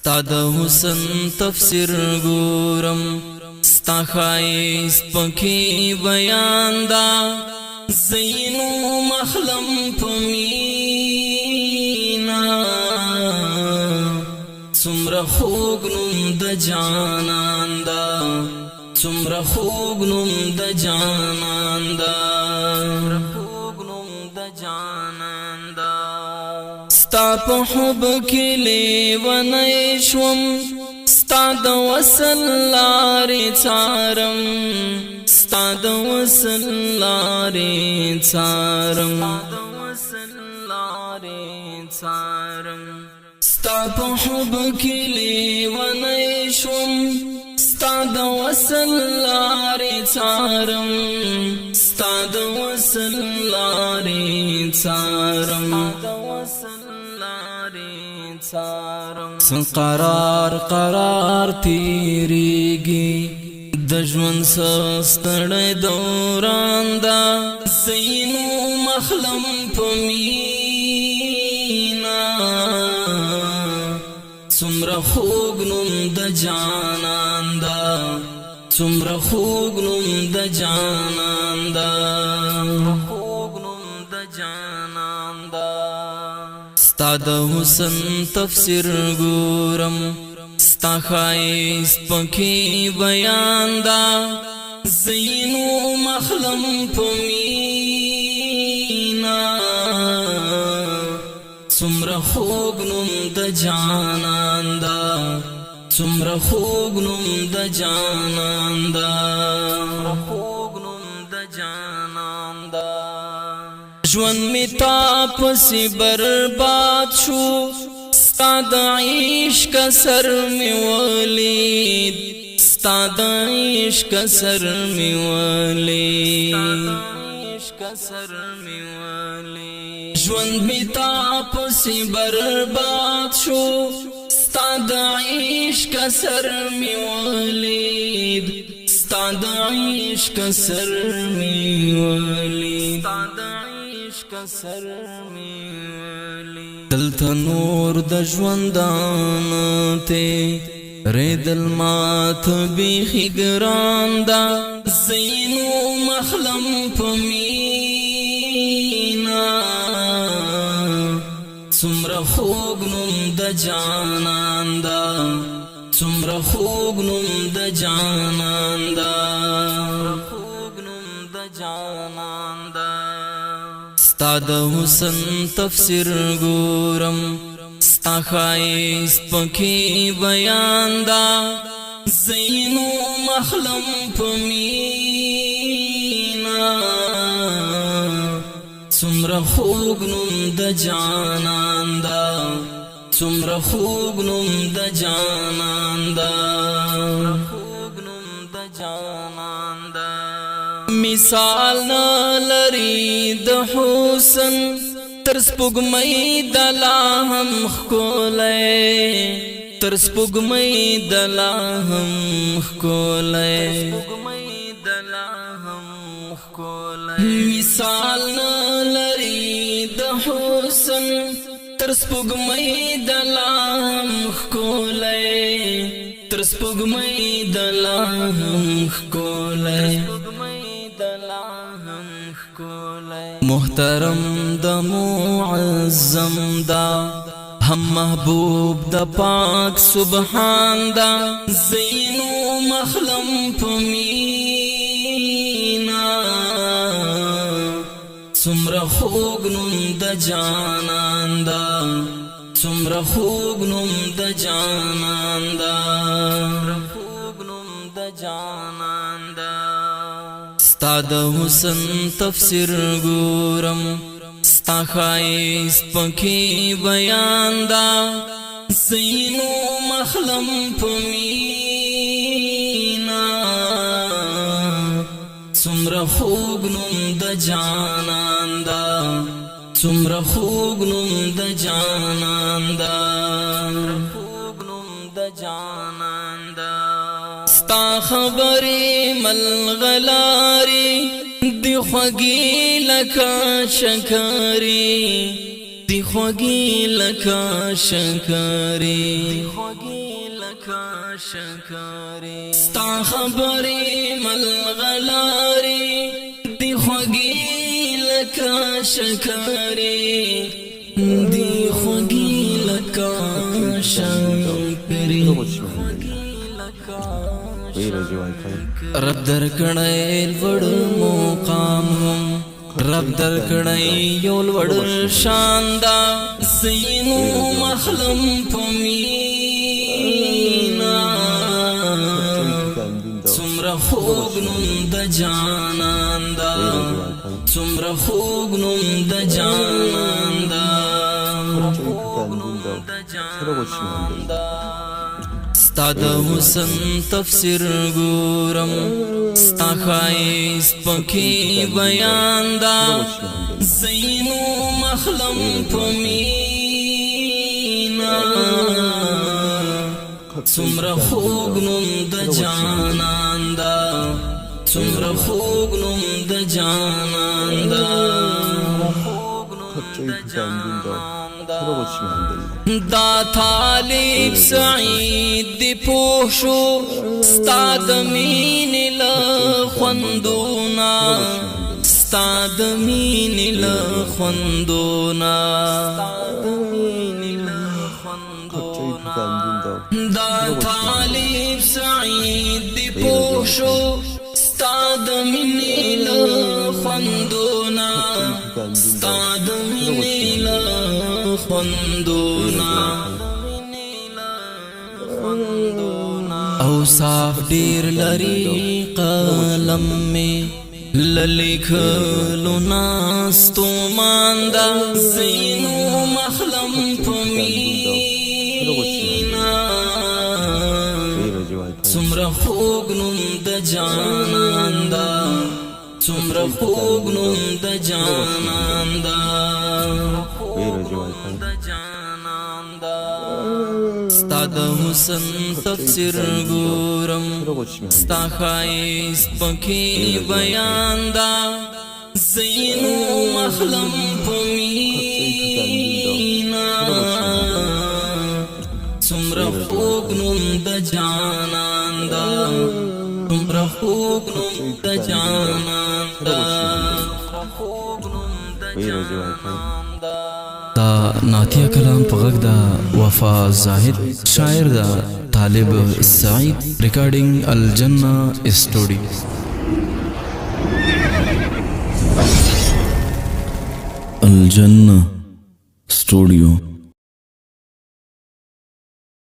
ستا د حسن تفسیر ګورم ستا ښایست پکې بیان دا زینو مخلم په مینا څومره خوږ نوم د جانان دا څومره خوږ نوم د جانان دا ستا په حب کې لیونی شوم ستا د وصل لارې څارم ستا د وصل لارې څارم ستا په حب کې لیونی شوم ستا د وصل لارې څارم ستا د وصل لارې څارم قرار قرار تیریږي د ژوند ستړی دوران دا زینو مخلم په مینا څومره خوږ نوم د جانان دا څومره خوږ نوم د جانان دا ستا د حسن تفسیر ګورم ستا ښایست پکې بیان دا زینو مخلم په مینا څومره خوږ نوم د جانان دا څومره خوږ نوم د جانان دا ژوند می تا پسې برباد شو ستا د عشق سر می ولید ستا د عشق سر می ولید ژوند می تا پسې برباد شو ستا د عشق سر می ولید ستا د عشق سر می ولید دلته نور د ژوندان ته ریدل مات بیخي ګران دا زینو مخلم په مینا څومره خوږ نوم د جانان دا څومره خوږ نوم د جانان دا ستا د حسن تفسیر ګورم ستا ښایست پکې بیان دا زینو مخلم په مینا څومره خوږ نوم د جانان دا څومره خوږ نوم د جانان دا مثال نه لري د حسن تر سپوږمۍ د لا هم ښکلی تر سپوږمۍ د لا هم ښکلی مثال نه لري د حسن تر سپوږمۍ د لا هم ښکلی تر سپوږمۍ د لا هم ښکلی محترم د معظم دا هم محبوب د پاک سبحان دا زینو مخلم په مینا څومره خوږ نوم د جانان دا څومره خوږ نوم د جانان دا ستا د حسن تفسیر ګورم ستا ښایست پکې بیان دا زینو مخلم په مینا څومره خوږ نوم د جانان دا څومره خوږ نوم د جانان دا ستا خبرې ملغلارې دی خوږې لکه شکرې دی خوږی لکه شکرې ستا خبرې ملغلارې دی خوږی لکه شکرې دی خوږی لکه شکرې رب درکړی لوړ مقام رب درکړی یو لوړ شان دا زینو مخلم په مینا څومره خوږ نوم د جانان دا څومره خوږ نوم د جانان دا ستا د حسن تفسیر ګورم ستا ښایست پکې بیان دا زینو مخلم په مینا څومره خوږ نوم د جانان دا څومره خوږ نوم د جانان دا دا طالب سعید دی پوشو ستا د مینې له خوندونه ستا د مینې له خوندونه دا طالب سعید دی پوشو ستا د مینې له خوندونه ستا د مینې له خوندونه او صاف ډیر لري قلم می للیکلو ناستو ماندا زینو مخلم په مینا څومره خوږ نوم د جانان دا څومره خوږ نوم د جانان دا ستا د حسن تفسیر ګورم ستا ښایست پکې بیان دا زینو مخلم په مینا څومره خوږ نوم د جانان دا څومره خوږ نوم د جانان دا دا ناتیه کلام په غږ دا وفا زاهد شاعر دا طالب سعید ریکارډینګ الجنه اسټوډیو الجنه اسټوډیو